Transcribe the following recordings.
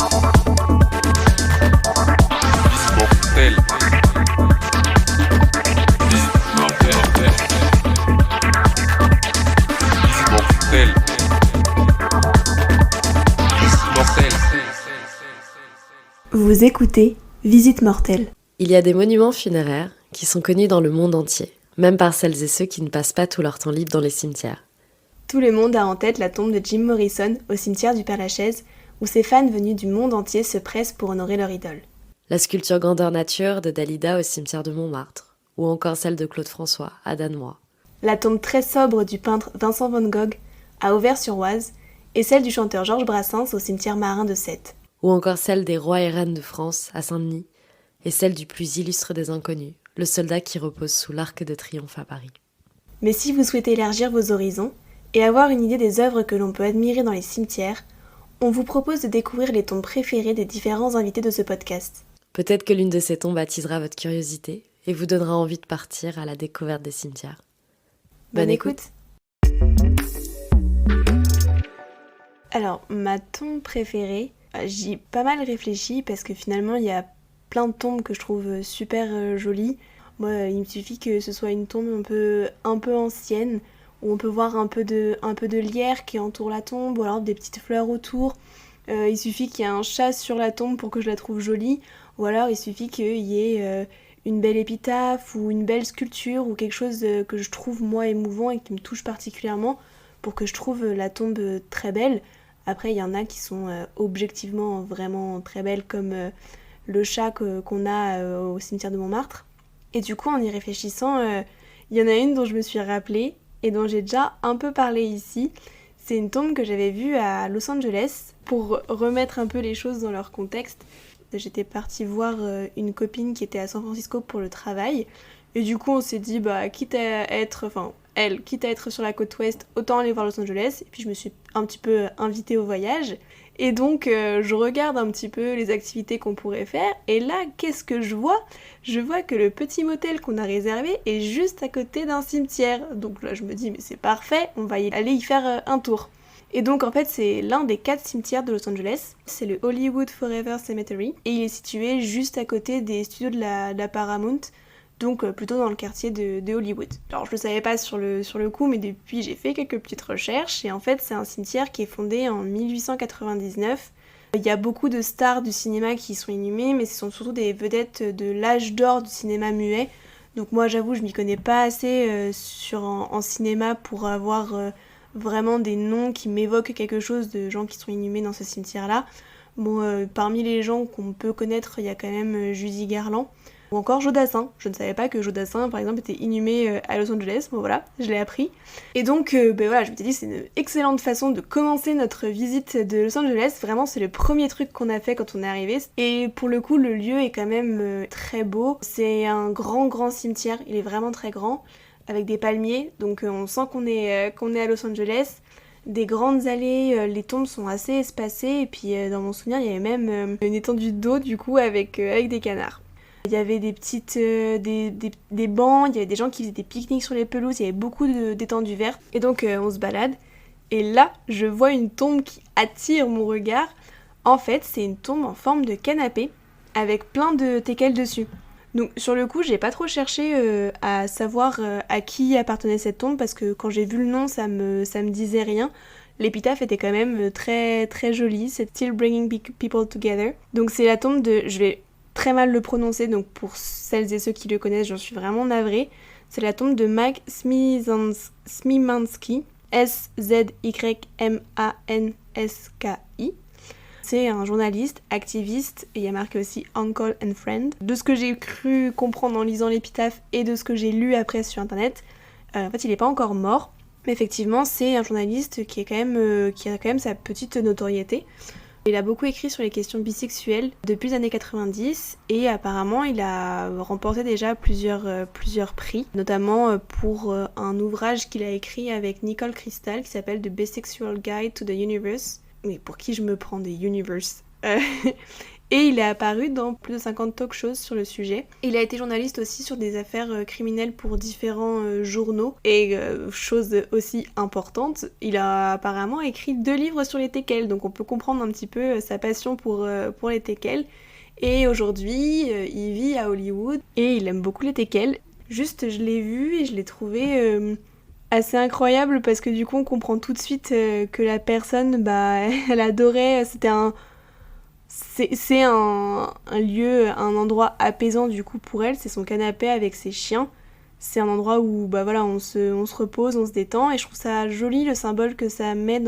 Mortel. Mortel. Mortel. Vous écoutez Visite mortelle. Il y a des monuments funéraires qui sont connus dans le monde entier, même par celles et ceux qui ne passent pas tout leur temps libre dans les cimetières. Tout le monde a en tête la tombe de Jim Morrison au cimetière du Père-Lachaise, où ses fans venus du monde entier se pressent pour honorer leur idole. La sculpture grandeur nature de Dalida au cimetière de Montmartre, ou encore celle de Claude François à Danois. La tombe très sobre du peintre Vincent van Gogh à Auvers-sur-Oise, et celle du chanteur Georges Brassens au cimetière marin de Sète. Ou encore celle des rois et reines de France à Saint-Denis, et celle du plus illustre des inconnus, le soldat qui repose sous l'Arc de Triomphe à Paris. Mais si vous souhaitez élargir vos horizons et avoir une idée des œuvres que l'on peut admirer dans les cimetières, on vous propose de découvrir les tombes préférées des différents invités de ce podcast. Peut-être que l'une de ces tombes attisera votre curiosité et vous donnera envie de partir à la découverte des cimetières. Bonne écoute. Alors, ma tombe préférée, j'y ai pas mal réfléchi parce que finalement il y a plein de tombes que je trouve super jolies. Moi, il me suffit que ce soit une tombe un peu ancienne, où on peut voir un peu de lierre qui entoure la tombe, ou alors des petites fleurs autour. Il suffit qu'il y ait un chat sur la tombe pour que je la trouve jolie, ou alors il suffit qu'il y ait une belle épitaphe ou une belle sculpture ou quelque chose que je trouve moi émouvant et qui me touche particulièrement pour que je trouve la tombe très belle. Après, il y en a qui sont objectivement vraiment très belles, comme le chat qu'on a au cimetière de Montmartre. Et du coup, en y réfléchissant, il y en a une dont je me suis rappelée et dont j'ai déjà un peu parlé ici. C'est une tombe que j'avais vue à Los Angeles. Pour remettre un peu les choses dans leur contexte, j'étais partie voir une copine qui était à San Francisco pour le travail. Et du coup, on s'est dit, quitte à être sur la côte ouest, autant aller voir Los Angeles. Et puis je me suis un petit peu invitée au voyage. Et donc, je regarde un petit peu les activités qu'on pourrait faire. Et là, qu'est-ce que je vois ? Je vois que le petit motel qu'on a réservé est juste à côté d'un cimetière. Donc là, je me dis, mais c'est parfait, on va aller y faire un tour. Et donc, en fait, c'est l'un des 4 cimetières de Los Angeles. C'est le Hollywood Forever Cemetery. Et il est situé juste à côté des studios de la Paramount. Donc plutôt dans le quartier de Hollywood. Alors je le savais pas sur le coup, mais depuis j'ai fait quelques petites recherches, et en fait c'est un cimetière qui est fondé en 1899. Il y a beaucoup de stars du cinéma qui y sont inhumées, mais ce sont surtout des vedettes de l'âge d'or du cinéma muet. Donc moi j'avoue je m'y connais pas assez en cinéma pour avoir vraiment des noms qui m'évoquent quelque chose de gens qui sont inhumés dans ce cimetière-là. Bon, parmi les gens qu'on peut connaître, il y a quand même Judy Garland. Ou encore Jodassin. Je ne savais pas que Jodassin, par exemple, était inhumé à Los Angeles. Bon voilà, je l'ai appris. Et donc, voilà, je me suis dit, c'est une excellente façon de commencer notre visite de Los Angeles. Vraiment, c'est le premier truc qu'on a fait quand on est arrivé. Et pour le coup, le lieu est quand même très beau. C'est un grand cimetière. Il est vraiment très grand, avec des palmiers. Donc, on sent qu'on est à Los Angeles. Des grandes allées, les tombes sont assez espacées. Et puis, dans mon souvenir, il y avait même une étendue d'eau, du coup, avec des canards. Il y avait des petites des bancs, il y avait des gens qui faisaient des pique-niques sur les pelouses, il y avait beaucoup d'étendues vertes. Et donc on se balade. Et là, je vois une tombe qui attire mon regard. En fait, c'est une tombe en forme de canapé avec plein de teckels dessus. Donc sur le coup, j'ai pas trop cherché à savoir à qui appartenait cette tombe, parce que quand j'ai vu le nom, ça me disait rien. L'épitaphe était quand même très jolie, c'est Still Bringing People Together. Donc c'est la tombe de... Je vais très mal le prononcer, donc pour celles et ceux qui le connaissent, j'en suis vraiment navrée. C'est la tombe de Mike Szymanski, Szymanski. C'est un journaliste, activiste, et il y a marqué aussi Uncle and Friend. De ce que j'ai cru comprendre en lisant l'épitaphe et de ce que j'ai lu après sur internet, en fait il n'est pas encore mort, mais effectivement c'est un journaliste qui a quand même sa petite notoriété. Il a beaucoup écrit sur les questions bisexuelles depuis les années 90, et apparemment il a remporté déjà plusieurs prix, notamment pour un ouvrage qu'il a écrit avec Nicole Crystal qui s'appelle The Bisexual Guide to the Universe. Mais pour qui je me prends des universe Et il est apparu dans plus de 50 talk-shows sur le sujet. Il a été journaliste aussi sur des affaires criminelles pour différents journaux. Et chose aussi importante, il a apparemment écrit 2 livres sur les teckels. Donc on peut comprendre un petit peu sa passion pour les teckels. Et aujourd'hui, il vit à Hollywood et il aime beaucoup les teckels. Juste, je l'ai vu et je l'ai trouvé assez incroyable parce que du coup, on comprend tout de suite que la personne, elle adorait. C'est un lieu, un endroit apaisant du coup pour elle. C'est son canapé avec ses chiens. C'est un endroit où on se repose, on se détend. Et je trouve ça joli le symbole que ça met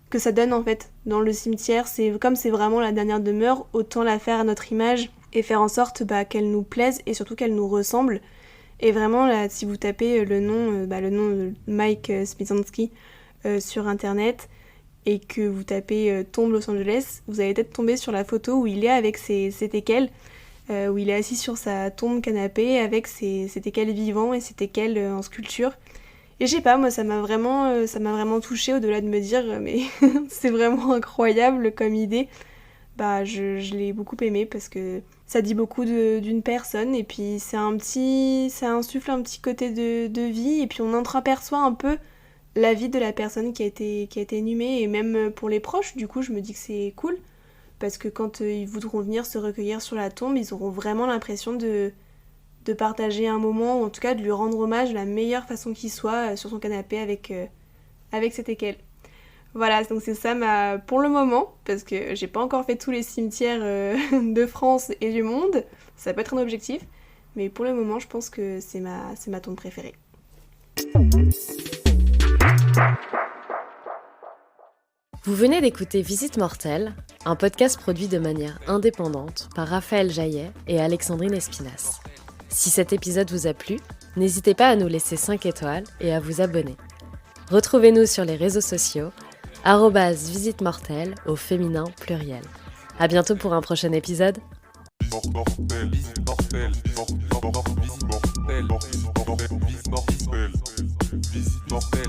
que ça donne en fait dans le cimetière. Comme c'est vraiment la dernière demeure, autant la faire à notre image et faire en sorte qu'elle nous plaise et surtout qu'elle nous ressemble. Et vraiment là, si vous tapez le nom de Mike Smisanski sur internet et que vous tapez tombe Los Angeles, vous allez peut-être tomber sur la photo où il est avec ses teckels, où il est assis sur sa tombe canapé avec ses teckels vivants et ses teckels en sculpture. Et je sais pas, moi ça m'a vraiment touchée au-delà de me dire mais c'est vraiment incroyable comme idée. Je l'ai beaucoup aimé parce que ça dit beaucoup d'une personne et puis ça insuffle un petit côté de vie et puis on entreaperçoit un peu la vie de la personne qui a été inhumée et même pour les proches, du coup je me dis que c'est cool parce que quand ils voudront venir se recueillir sur la tombe, ils auront vraiment l'impression de partager un moment, ou en tout cas de lui rendre hommage de la meilleure façon qui soit sur son canapé avec ses teckels. Voilà, donc c'est ça pour le moment, parce que j'ai pas encore fait tous les cimetières de France et du monde, ça peut être un objectif, mais pour le moment je pense que c'est ma tombe préférée. Vous venez d'écouter Visite Mortelle, un podcast produit de manière indépendante par Raphaël Jaillet et Alexandrine Espinas. Si cet épisode vous a plu, n'hésitez pas à nous laisser 5 étoiles et à vous abonner. Retrouvez-nous sur les réseaux sociaux, @Visite Mortelle au féminin pluriel. À bientôt pour un prochain épisode. Visite mortelle.